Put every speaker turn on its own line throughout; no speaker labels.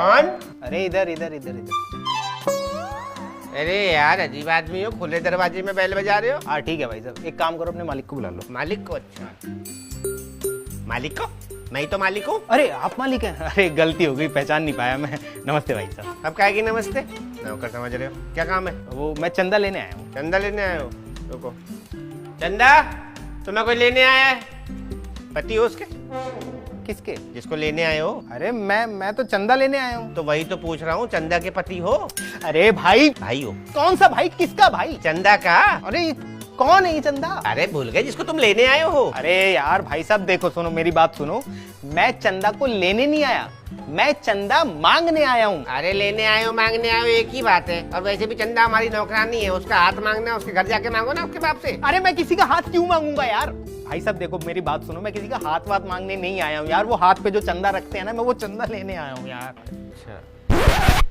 कौन?
अरे इधर इधर इधर इधर।
अरे यार अजीब आदमी हो, खुले दरवाजे में बेल बजा रहे हो।
हाँ ठीक है भाई साहब, एक काम करो अपने मालिक को बुला लो।
मालिक को? अच्छा मालिक को? मैं ही तो मालिक हूँ।
अरे आप मालिक हैं? अरे गलती हो गई, पहचान नहीं पाया मैं। नमस्ते भाई साहब।
अब काहे की नमस्ते? नौकर समझ रहे हो? क्या काम है?
वो मैं चंदा लेने आया हूँ।
चंदा लेने आए हो? रुको। चंदा तुम्हें कोई लेने आया है? पति हो उसके?
किसके?
जिसको लेने आए हो।
अरे मैं तो चंदा लेने आया हूँ।
तो वही तो पूछ रहा हूँ, चंदा के पति हो?
अरे भाई
भाई हो?
कौन सा भाई? किसका भाई?
चंदा का।
अरे कौन है ये चंदा?
अरे भूल गए जिसको तुम लेने आए हो।
अरे यार भाई साहब देखो, सुनो मेरी बात सुनो, मैं चंदा को लेने नहीं आया, मैं चंदा मांगने आया हूँ।
अरे लेने आए हो मांगने आए हो एक ही बात है। और वैसे भी चंदा हमारी नौकरानी है, उसका हाथ मांगना है, उसके घर जाके मांगो ना उसके बाप से।
अरे मैं किसी का हाथ क्यों मांगूंगा यार? भाई साहब देखो मेरी बात सुनो, मैं किसी का हाथ वाथ मांगने नहीं आया हूँ यार। वो हाथ पे जो चंदा रखते हैं ना, मैं वो चंदा लेने आया हूँ यार।
अच्छा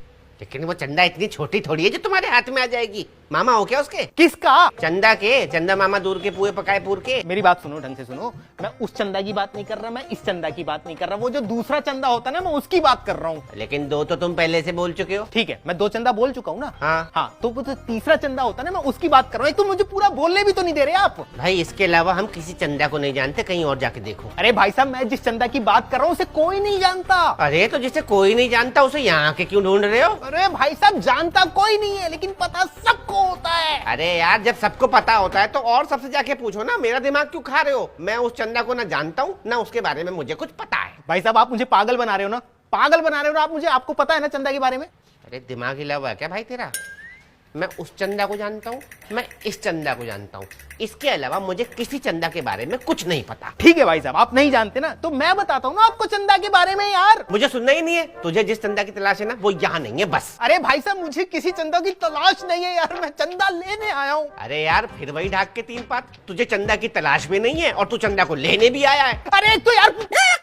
लेकिन वो चंदा इतनी छोटी थोड़ी है जो तुम्हारे हाथ में आ जाएगी। मामा हो क्या उसके?
किसका?
चंदा के। चंदा मामा दूर के पुए पकाए पूर के।
मेरी बात सुनो ढंग से सुनो, मैं उस चंदा की बात नहीं कर रहा, मैं इस चंदा की बात नहीं कर रहा, वो जो दूसरा चंदा होता है ना, मैं उसकी बात कर रहा हूँ।
लेकिन दो तो तुम पहले से बोल चुके हो।
ठीक है मैं 2 चंदा बोल चुका हूँ ना।
हाँ
तो वो जो तीसरा चंदा होता है ना, मैं उसकी बात कर रहा हूँ। तुम मुझे पूरा बोलने भी तो नहीं दे रहे आप।
भाई इसके अलावा हम किसी चंदा को नहीं जानते, कहीं और जाके देखो।
अरे भाई साहब मैं जिस चंदा की बात कर रहा हूँ उसे कोई नहीं जानता।
अरे तो जिसे कोई नहीं जानता उसे यहाँ के क्यों ढूंढ रहे हो?
अरे भाई साहब जानता कोई नहीं है, लेकिन पता सबको होता है।
अरे यार जब सबको पता होता है तो और सबसे जाके पूछो ना, मेरा दिमाग क्यों खा रहे हो? मैं उस चंदा को ना जानता हूँ ना उसके बारे में मुझे कुछ पता है।
भाई साहब आप मुझे पागल बना रहे हो ना, पागल बना रहे हो ना आप मुझे। आपको पता है ना चंदा के बारे में?
अरे दिमाग हिला हुआ है क्या भाई तेरा? मैं उस चंदा को जानता हूँ, मैं इस चंदा को जानता हूँ, इसके अलावा मुझे किसी चंदा के बारे में कुछ नहीं पता।
ठीक है भाई साहब आप नहीं जानते ना, तो मैं बताता हूँ ना आपको चंदा के बारे में यार।
मुझे सुनना ही नहीं है। तुझे जिस चंदा की तलाश है ना वो यहाँ नहीं है बस।
अरे भाई साहब मुझे किसी चंदा की तलाश नहीं है यार, मैं चंदा लेने आया हूँ।
अरे यार फिर वही ढाक के 3 पात। तुझे चंदा की तलाश भी नहीं है और तू चंदा को लेने भी आया है।
अरे तो यार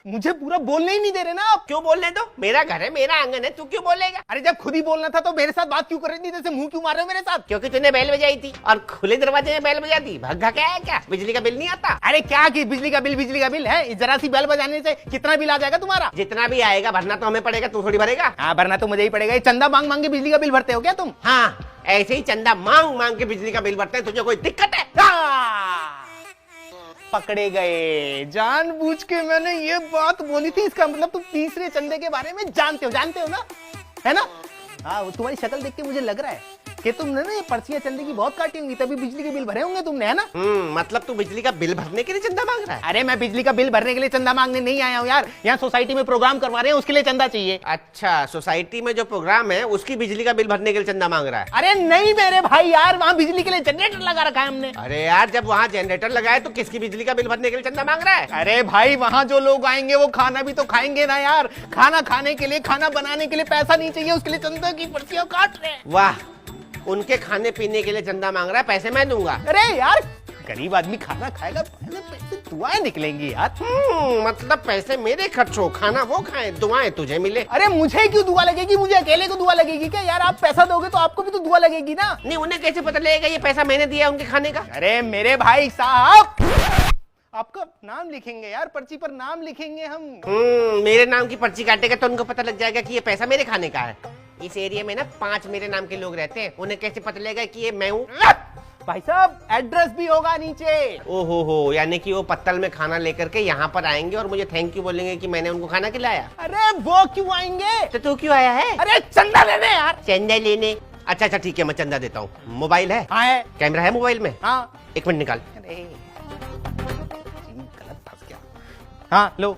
मुझे पूरा बोलने ही नहीं दे रहे ना आप।
क्यों बोलने दो? मेरा घर है, मेरा आंगन है, तू क्यों बोलेगा?
अरे जब खुद ही बोलना था तो मेरे साथ बात क्यों कर रही थी? जैसे मुंह क्यों मार रहे हो मेरे साथ?
क्योंकि तूने बेल बजाई थी और खुले दरवाजे में बेल बजा दी। भग्गा क्या है क्या? बिजली का बिल नहीं आता?
अरे क्या कि बिजली का बिल है? जरा सी बेल बजाने से कितना बिल आ जाएगा तुम्हारा?
जितना भी आएगा भरना तो हमें पड़ेगा, तू थोड़ी भरेगा।
हाँ भरना तो मुझे ही पड़ेगा। ये चंदा मांग मांग के बिजली का बिल भरते हो क्या तुम?
हाँ ऐसे ही चंदा मांग मांग के बिजली का बिल भरते हैं। तुझे कोई दिक्कत है?
पकड़े गए। जानबूझ के मैंने ये बात बोली थी, इसका मतलब तुम तीसरे चंदे के बारे में जानते हो ना, है ना? हाँ तुम्हारी शक्ल देख के मुझे लग रहा है कि तुमने ना ये पर्चियां चंदे की बहुत काटी होंगी, तभी बिजली के बिल भरे होंगे तुमने, है ना?
मतलब तू बिजली का बिल भरने के लिए चंदा मांग रहा है?
अरे मैं बिजली का बिल भरने के लिए चंदा मांगने नहीं आया हूँ यार, यहाँ सोसाइटी में प्रोग्राम करवा रहे हैं उसके लिए चंदा चाहिए।
अच्छा सोसाइटी में जो प्रोग्राम है उसकी बिजली का बिल भरने के लिए चंदा मांग रहा है?
अरे नहीं मेरे भाई यार, वहाँ बिजली के लिए जनरेटर लगा रखा है हमने।
अरे यार जब वहाँ जनरेटर लगाए तो किसकी बिजली का बिल भरने के लिए चंदा मांग रहा है?
अरे भाई वहाँ जो लोग आएंगे वो खाना भी तो खाएंगे ना यार, खाना खाने के लिए, खाना बनाने के लिए पैसा नहीं चाहिए, उसके लिए चंदा की पर्चियां काट रहे हैं।
वाह, उनके खाने पीने के लिए चंदा मांग रहा है, पैसे मैं दूंगा।
अरे यार गरीब आदमी खाना खाएगा, पहले पैसे दुआएं निकलेंगी यार।
मतलब पैसे मेरे खर्च हो, खाना वो खाए, दुआएं तुझे मिले।
अरे मुझे क्यों दुआ लगेगी? मुझे अकेले को दुआ लगेगी क्या यार? आप पैसा दोगे तो आपको भी तो दुआ लगेगी ना।
नहीं उन्हें कैसे पता लगेगा ये पैसा मैंने दिया है उनके खाने का?
अरे मेरे भाई साहब आपका नाम लिखेंगे यार, पर्ची पर नाम लिखेंगे हम।
मेरे नाम की पर्ची काटेगा तो उनको पता लग जाएगा कि ये पैसा मेरे खाने का है। इस एरिया में ना 5 मेरे नाम के लोग रहते हैं, उन्हें कैसे पता लगेगा कि ये मैं हूँ?
भाई साहब एड्रेस भी होगा नीचे।
ओहो हो, यानी कि वो पत्तल में खाना लेकर के यहाँ पर आएंगे और मुझे थैंक यू बोलेंगे कि मैंने उनको खाना खिलाया।
अरे वो क्यों आएंगे?
तो तू क्यों आया है?
अरे चंदा लेने यार।
चंदा लेने? अच्छा ठीक है मैं चंदा देता हूँ। मोबाइल है?
हाँ है।
कैमरा है मोबाइल में?
हाँ।
1 मिनट निकाल।
गलत फंस गया। हाँ लो।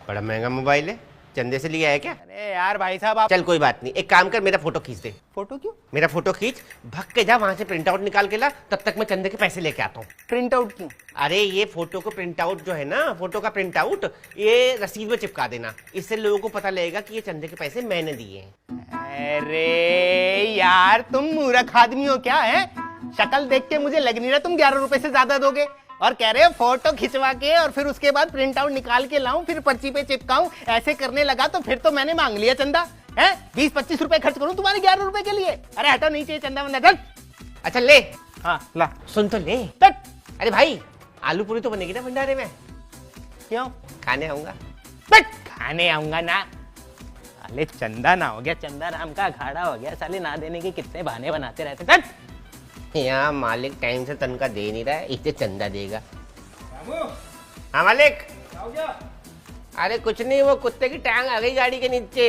बड़ा महंगा मोबाइल है, चंदे से लिया है क्या?
अरे यार भाई साहब आप।
चल कोई बात नहीं, एक काम कर मेरा फोटो खींच दे।
फोटो क्यों?
मेरा फोटो खींच, भग के जा वहां से प्रिंट आउट निकाल के ला, तब तक मैं चंदे के पैसे लेके आता हूँ।
प्रिंट आउट क्यों?
अरे ये फोटो को प्रिंट आउट जो है ना, फोटो का प्रिंट आउट ये रसीद में चिपका देना, इससे लोगों को पता लगेगा कि ये चंदे के पैसे मैंने दिए हैं।
अरे यार तुम मूर्ख आदमी हो क्या है? शक्ल देख के मुझे लग नहीं रहा तुम 11 रुपए से ज्यादा दोगे, और कह रहे हो फोटो खिंचवा के और फिर उसके बाद प्रिंट आउट निकाल के लाऊं, फिर पर्ची पे चिपकाऊं। ऐसे करने लगा तो फिर तो मैंने मांग लिया चंदा है। 20-25 रुपए खर्च करूं तुम्हारे 11 रुपए के लिए? अरे हटो, नहीं चाहिए चंदा वंदा, चल।
अच्छा ले।
हाँ ला।
सुन तो ले। अरे भाई आलू पूरी तो बनेगी ना भंडारे में?
क्यों?
खाने आऊंगा।
खाने आऊंगा ना? साले चंदा ना हो गया, चंदा नाम का अखाड़ा हो गया। साले ना देने के कितने बहाने बनाते रहते। चल
यहाँ मालिक टाइम से तनख्वाह दे नहीं रहा है, इसे चंदा देगा। हाँ मालिक। अरे कुछ नहीं, वो कुत्ते की टांग आ गई गाड़ी के नीचे।